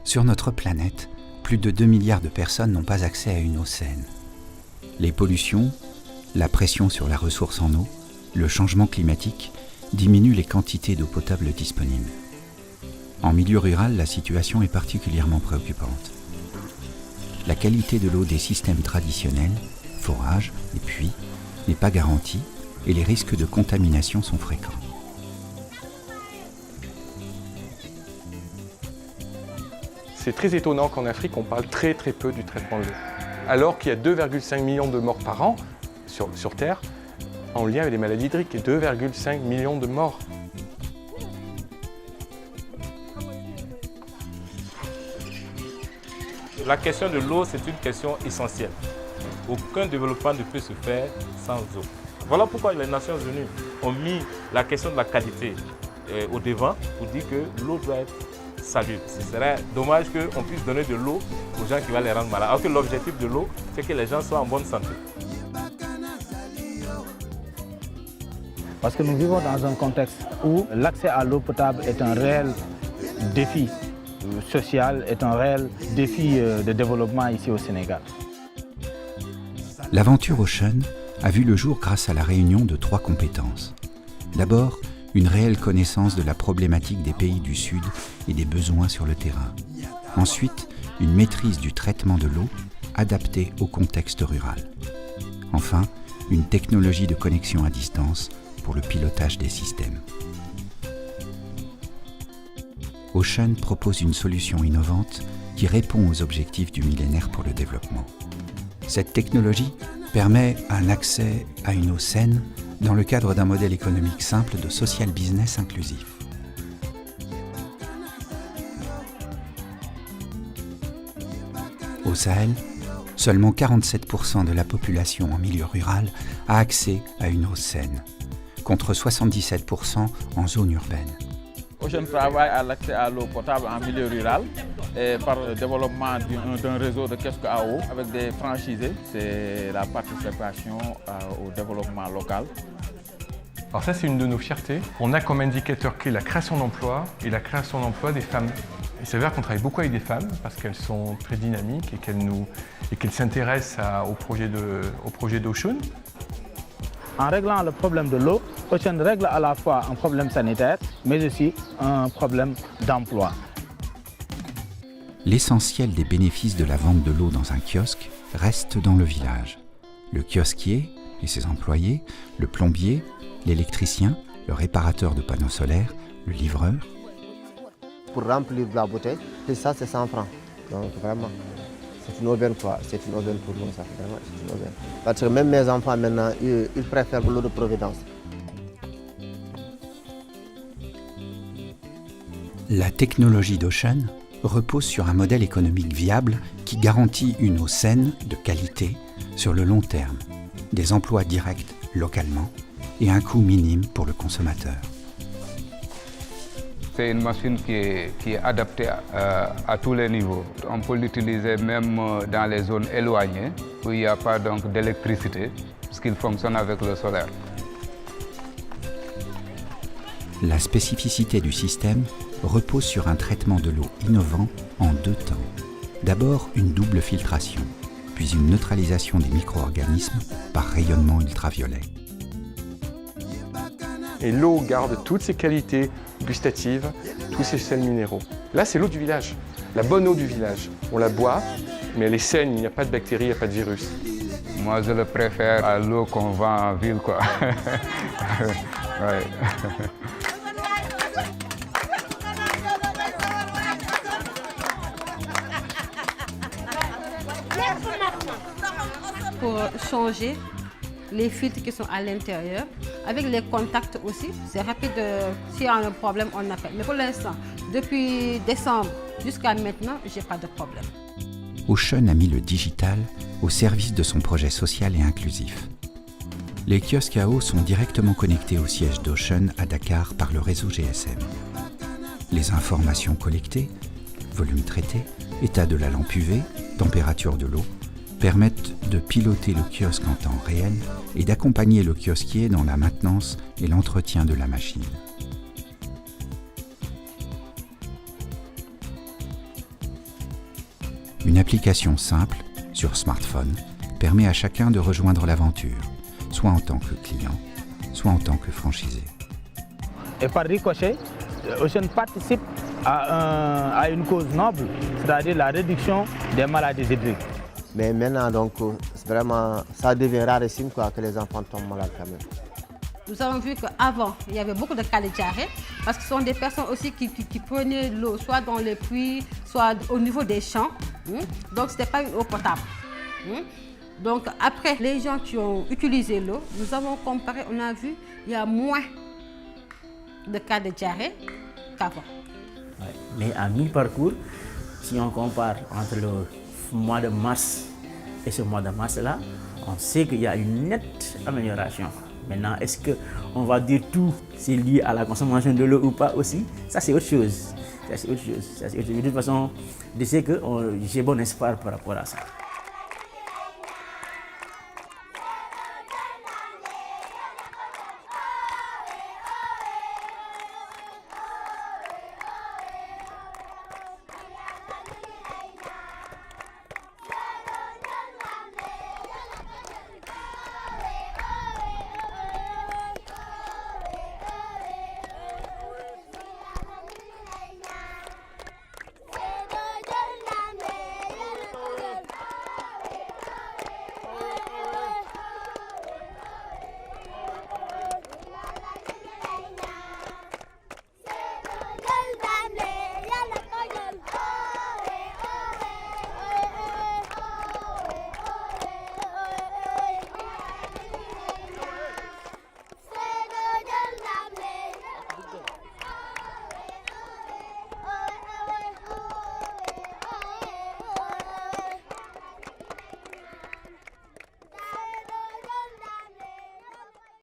Sur notre planète, plus de 2 milliards de personnes n'ont pas accès à une eau saine. Les pollutions, la pression sur la ressource en eau, le changement climatique diminuent les quantités d'eau potable disponibles. En milieu rural, la situation est particulièrement préoccupante. La qualité de l'eau des systèmes traditionnels, forages et puits, n'est pas garantie et les risques de contamination sont fréquents. C'est très étonnant qu'en Afrique, on parle très peu du traitement de l'eau. Alors qu'il y a 2,5 millions de morts par an sur Terre, en lien avec les maladies hydriques, et 2,5 millions de morts. La question de l'eau, c'est une question essentielle. Aucun développement ne peut se faire sans eau. Voilà pourquoi les Nations Unies ont mis la question de la qualité au devant pour dire que l'eau doit être salubre. Ce serait dommage qu'on puisse donner de l'eau aux gens qui vont les rendre malades. Alors que l'objectif de l'eau, c'est que les gens soient en bonne santé. Parce que nous vivons dans un contexte où l'accès à l'eau potable est un réel défi social, est un réel défi de développement ici au Sénégal. L'aventure Ocean a vu le jour grâce à la réunion de 3 compétences. D'abord, une réelle connaissance de la problématique des pays du Sud et des besoins sur le terrain. Ensuite, une maîtrise du traitement de l'eau adaptée au contexte rural. Enfin, une technologie de connexion à distance pour le pilotage des systèmes. Ocean propose une solution innovante qui répond aux objectifs du millénaire pour le développement. Cette technologie permet un accès à une eau saine dans le cadre d'un modèle économique simple de social business inclusif. Au Sahel, seulement 47% de la population en milieu rural a accès à une eau saine, contre 77% en zone urbaine. Ocean travaille à l'accès à l'eau potable en milieu rural et par le développement d'un réseau de kiosques à eau avec des franchisés. C'est la participation au développement local. Alors ça, c'est une de nos fiertés. On a comme indicateur clé la création d'emplois et la création d'emplois des femmes. Il s'avère qu'on travaille beaucoup avec des femmes parce qu'elles sont très dynamiques et qu'elles s'intéressent au projet d'Ocean. En réglant le problème de l'eau, Ocean règle à la fois un problème sanitaire, mais aussi un problème d'emploi. L'essentiel des bénéfices de la vente de l'eau dans un kiosque reste dans le village. Le kiosquier et ses employés, le plombier, l'électricien, le réparateur de panneaux solaires, le livreur. Pour remplir la bouteille, ça c'est 100 francs. Donc vraiment, c'est une aubaine quoi. C'est une aubaine pour nous, ça. Vraiment, c'est une aubaine. Parce que même mes enfants maintenant, ils préfèrent l'eau de Providence. La technologie d'Ocean repose sur un modèle économique viable qui garantit une eau saine, de qualité, sur le long terme, des emplois directs localement et un coût minime pour le consommateur. C'est une machine qui est adaptée à tous les niveaux. On peut l'utiliser même dans les zones éloignées où il n'y a pas donc d'électricité, puisqu'il fonctionne avec le solaire. La spécificité du système repose sur un traitement de l'eau innovant en 2 temps. D'abord, une double filtration, puis une neutralisation des micro-organismes par rayonnement ultraviolet. Et l'eau garde toutes ses qualités gustatives, tous ses sels minéraux. Là, c'est l'eau du village, la bonne eau du village. On la boit, mais elle est saine, il n'y a pas de bactéries, il n'y a pas de virus. Moi, je le préfère à l'eau qu'on vend en ville, quoi. Ouais. Pour changer les filtres qui sont à l'intérieur, avec les contacts aussi, c'est rapide, s'il y a un problème, on appelle. Mais pour l'instant, depuis décembre jusqu'à maintenant, je n'ai pas de problème. Ocean a mis le digital au service de son projet social et inclusif. Les kiosques à eau sont directement connectés au siège d'Ocean à Dakar par le réseau GSM. Les informations collectées, volume traité, état de la lampe UV, température de l'eau, permettent de piloter le kiosque en temps réel et d'accompagner le kiosquier dans la maintenance et l'entretien de la machine. Une application simple, sur smartphone, permet à chacun de rejoindre l'aventure, soit en tant que client, soit en tant que franchisé. Et par ricochet, Ocean participe à une cause noble, c'est-à-dire la réduction des maladies hydriques. Mais maintenant, donc, vraiment, ça devient rarissime quoi, que les enfants tombent malades quand même. Nous avons vu qu'avant, il y avait beaucoup de cas de diarrhée, parce que ce sont des personnes aussi qui prenaient l'eau, soit dans les puits, soit au niveau des champs. Donc, ce n'était pas une eau potable. Donc, après, les gens qui ont utilisé l'eau, nous avons comparé, on a vu qu'il y a moins de cas de diarrhée qu'avant. Ouais. Mais à mi-parcours, si on compare entre le mois de mars et ce mois de mars-là, on sait qu'il y a une nette amélioration. Maintenant, est-ce qu'on va dire tout c'est lié à la consommation de l'eau ou pas aussi? Ça, c'est autre chose. De toute façon, je sais que j'ai bon espoir par rapport à ça.